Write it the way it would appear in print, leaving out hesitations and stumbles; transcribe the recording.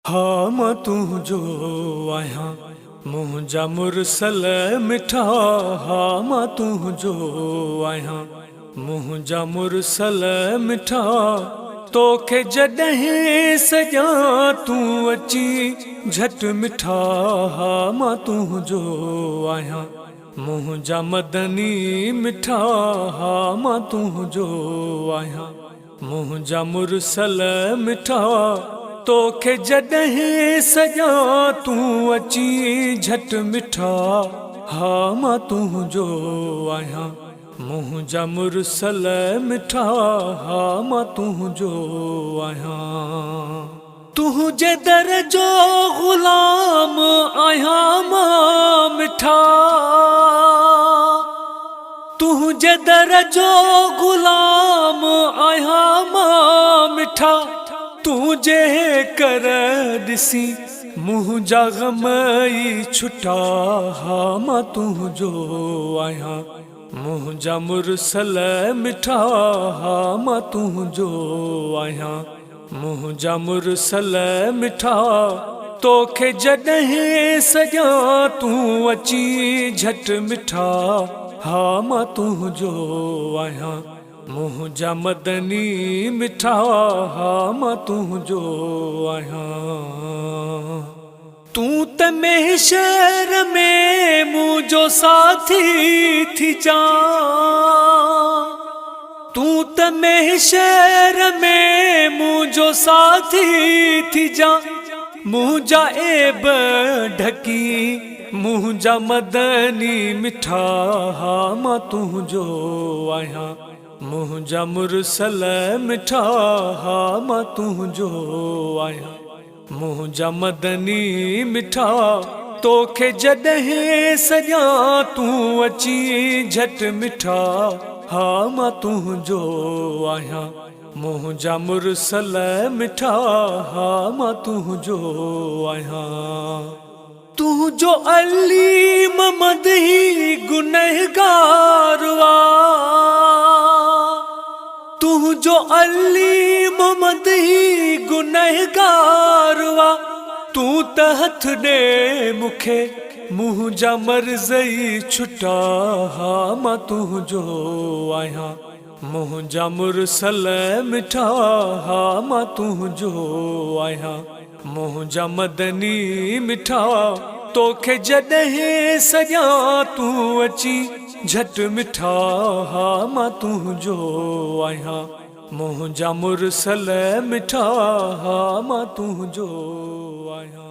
हाँ मां तुझो आहियां मुंहिंजा मुरसल मिठा। हाँ मां तुझो आहियां मुंहिंजा मुरसल मिठा। तोखे जॾहिं सॼा तूं अची झट मिठा। हाँ मां तुझो आहियां मुंहिंजा मदनी मिठा। हाँ मां तुझो आहियां मुंहिंजा मुरसल मिठा। तोखे जॾहिं सॼा तूं अची झट मिठा। हाँ मां तुझो आहियां मुंहिंजा मुरसल मिठा। हाँ मां तुझो आहियां तुंहिंजे दर जो ग़ुलाम आहियां मां मिठा। तुंहिंजे दर जो ग़ुलाम आहियां मां मिठा। तुझे कर ॾिसी मुंहिंजा ग़म ई छुटा। हाँ मां तुझो आहियां मुंहिंजा मुरसल मिठा। हाँ मां तुझो आहियां मुंहिंजा मुरसल मिठा। तोखे जॾहिं सॼा तूं अची झट मिठा। हाँ मां तुझो आहियां मुंहिंजा मदनी मिठा। हाँ मां तुझो आहियां तूं त महशर में मुंहिंजो साथी थी जा। तूं त महशर में मुंहिंजो साथी थी जा। मुंहिंजा ऐब ढकी मुंहिंजा मदनी मिठा। हाँ मां तुझो आहियां मुंहिंजा मुरसल मिठा। हाँ मां तुझो आहियां मुंहिंजा मदनी मिठा। तोखे जॾहिं सॼा तूं अची झट मिठा। हाँ मां तुझो आहियां मुंहिंजा मुरसल मिठा। हाँ मां तुझो आहियां तुझो अलीम मदही गुनहगार वा। तुझो अलीम मदही गुनहगार वा। तूं त हथ ॾे मूंखे मुंहिंजा मर्ज़ ई छुटा। हाँ मां तुझो आहियां मुंहिंजा मुरसल मिठा। हाँ मां तुझो आहियां मुंहिंजा मदनी मिठा। तोखे जॾहिं सॼा तूं अची झट मिठा। हाँ मां तुझो आहियां मुंहिंजा मुरसल मिठा। हाँ मां तुझो आहियां।